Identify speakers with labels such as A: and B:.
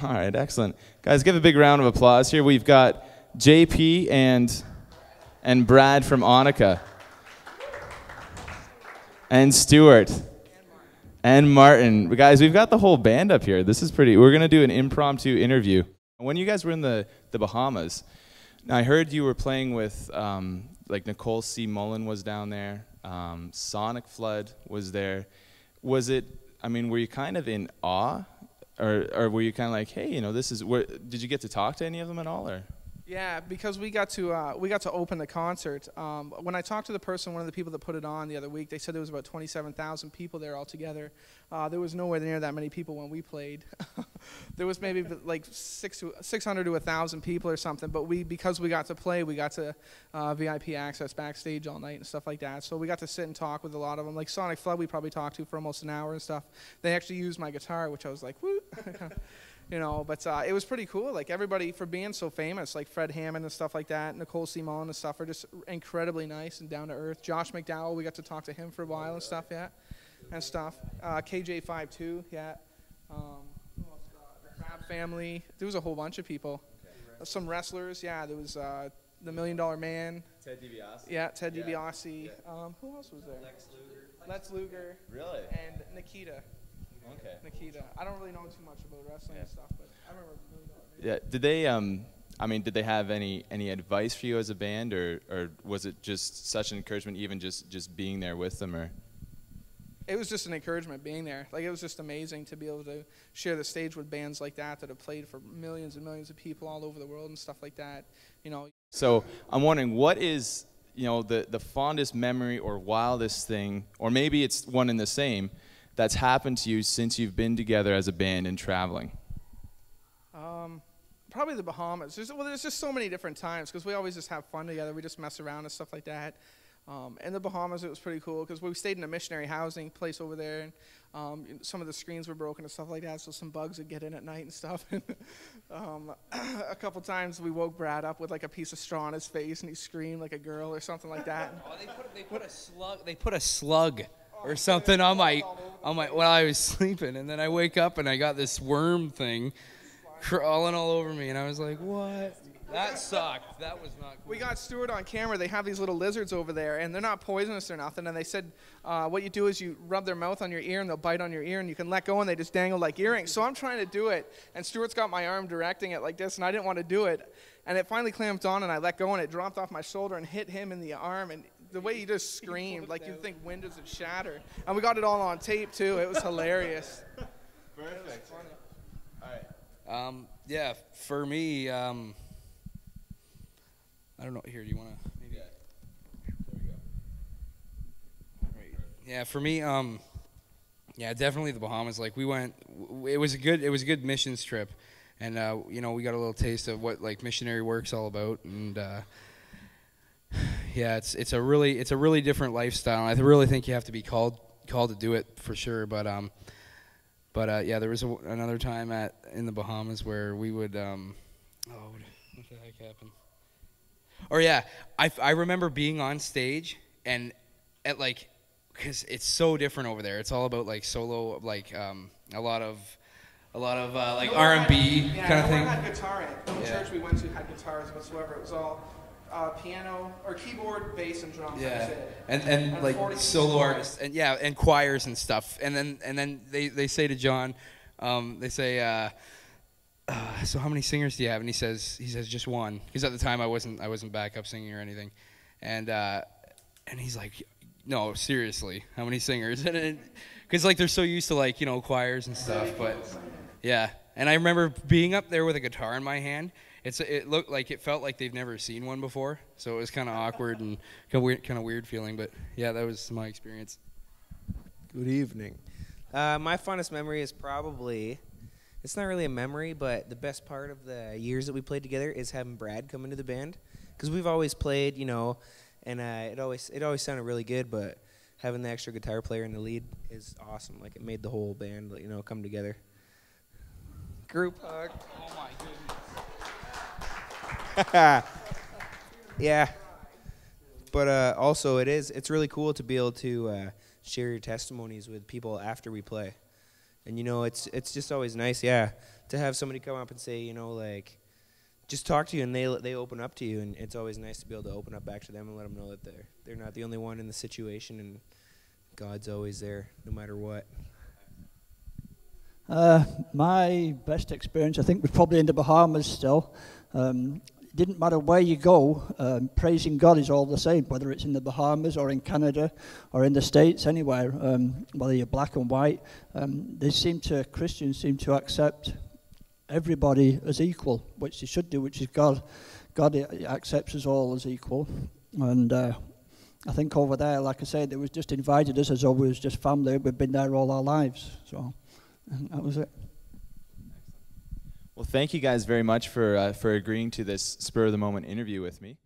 A: All right, excellent. Guys, give a big round of applause here. We've got JP and Brad from Onycha. And Stuart. And Martin. Guys, we've got the whole band up here. This is pretty. We're going to do an impromptu interview. When you guys were in the Bahamas, I heard you were playing with, like Nicole C. Mullen was down there. Sonic Flood was there. Was it, I mean, were you kind of in awe? Or were you kind of like, hey, you know, this is, did you get to talk to any of them at all? Or?
B: Yeah, because we got to open the concert. When I talked to the person, one of the people that put it on the other week, they said there was about 27,000 people there altogether. There was nowhere near that many people when we played. There was maybe like 600 to 1,000 people or something. But because we got to play, we got to VIP access backstage all night and stuff like that. So we got to sit and talk with a lot of them. Like Sonic Flood, we probably talked to for almost an hour and stuff. They actually used my guitar, which I was like, woo. You know, but it was pretty cool. Like, everybody, for being so famous, like Fred Hammond and stuff like that, Nicole C. Mullen and stuff, are just incredibly nice and down to earth. Josh McDowell, we got to talk to him for a while and stuff, yeah, and stuff. KJ52, yeah. Who else? The Crab Family. There was a whole bunch of people. Some wrestlers, yeah. There was the $1 Million Man.
A: Ted DiBiase.
B: Yeah, Ted DiBiase. Yeah. Who else was there? Lex Luger.
A: Really?
B: And Nikita.
A: Okay.
B: Nikita. I don't really know too much about wrestling and stuff, but I remember.
A: Yeah. Did they? I mean, did they have any advice for you as a band, or was it just such an encouragement, even just being there with them, or?
B: It was just an encouragement being there. Like, it was just amazing to be able to share the stage with bands like that have played for millions and millions of people all over the world and stuff like that. You know.
A: So I'm wondering, what is, you know, the fondest memory or wildest thing, or maybe it's one and the same, that's happened to you since you've been together as a band and traveling?
B: Probably the Bahamas. There's just so many different times because we always just have fun together. We just mess around and stuff like that. In the Bahamas, it was pretty cool because we stayed in a missionary housing place over there, and some of the screens were broken and stuff like that, so some bugs would get in at night and stuff. A couple times we woke Brad up with like a piece of straw on his face, and he screamed like a girl or something like that.
C: Oh, they put a slug. They put a slug or something on my while I was sleeping, and then I wake up and I got this worm thing crawling all over me, and I was like, what? That sucked. That was not cool.
B: We got Stuart on camera. They have these little lizards over there, and they're not poisonous or nothing. And they said what you do is you rub their mouth on your ear, and they'll bite on your ear, and you can let go, and they just dangle like earrings. So I'm trying to do it, and Stuart's got my arm directing it like this, and I didn't want to do it. And it finally clamped on, and I let go, and it dropped off my shoulder and hit him in the arm. And the way he just screamed, like you'd think windows would shatter. And we got it all on tape, too. It was hilarious.
A: Perfect.
B: It was funny.
A: All right.
C: Yeah, for me, I don't know. Here, do you want to maybe?
A: Yeah. There we go.
C: Right. Yeah, for me, yeah, definitely the Bahamas. Like, we went. It was a good missions trip, and you know, we got a little taste of what like missionary work's all about, and yeah, it's a really different lifestyle. I really think you have to be called to do it for sure. But yeah, there was another time in the Bahamas where we would what the heck happened? Or yeah, I remember being on stage and at like, because it's so different over there. It's all about like solo, like a lot of like R&B kind of thing.
B: No one had guitar in it. No church we went to had guitars whatsoever. It was all piano or keyboard, bass, and drums.
C: Yeah,
B: and
C: like solo artists and yeah, and choirs and stuff. And then they say to John, they say, so how many singers do you have? And he says just one, because at the time I wasn't backup singing or anything, and he's like, no, seriously, how many singers? And because like they're so used to like, you know, choirs and stuff, but yeah. And I remember being up there with a guitar in my hand. It felt like they've never seen one before, so it was kind of awkward and kind of weird feeling. But yeah, that was my experience.
D: Good evening. My fondest memory is probably, it's not really a memory, but the best part of the years that we played together is having Brad come into the band, because we've always played, you know, and it always sounded really good, but having the extra guitar player in the lead is awesome. Like, it made the whole band, you know, come together. Group hug.
C: Oh my goodness.
D: Yeah, but also it's really cool to be able to share your testimonies with people after we play, And it's just always nice, yeah, to have somebody come up and say, like, just talk to you, and they open up to you, and it's always nice to be able to open up back to them and let them know that they're not the only one in the situation, and God's always there no matter what.
E: My best experience, I think, was probably in the Bahamas still. It didn't matter where you go, praising God is all the same, whether it's in the Bahamas or in Canada or in the States, anywhere, whether you're black and white. Christians seem to accept everybody as equal, which they should do, which is God. God accepts us all as equal. And I think over there, like I said, they was just invited us as though we was just family. We've been there all our lives. So that was it.
A: Well, thank you guys very much for agreeing to this spur of the moment interview with me.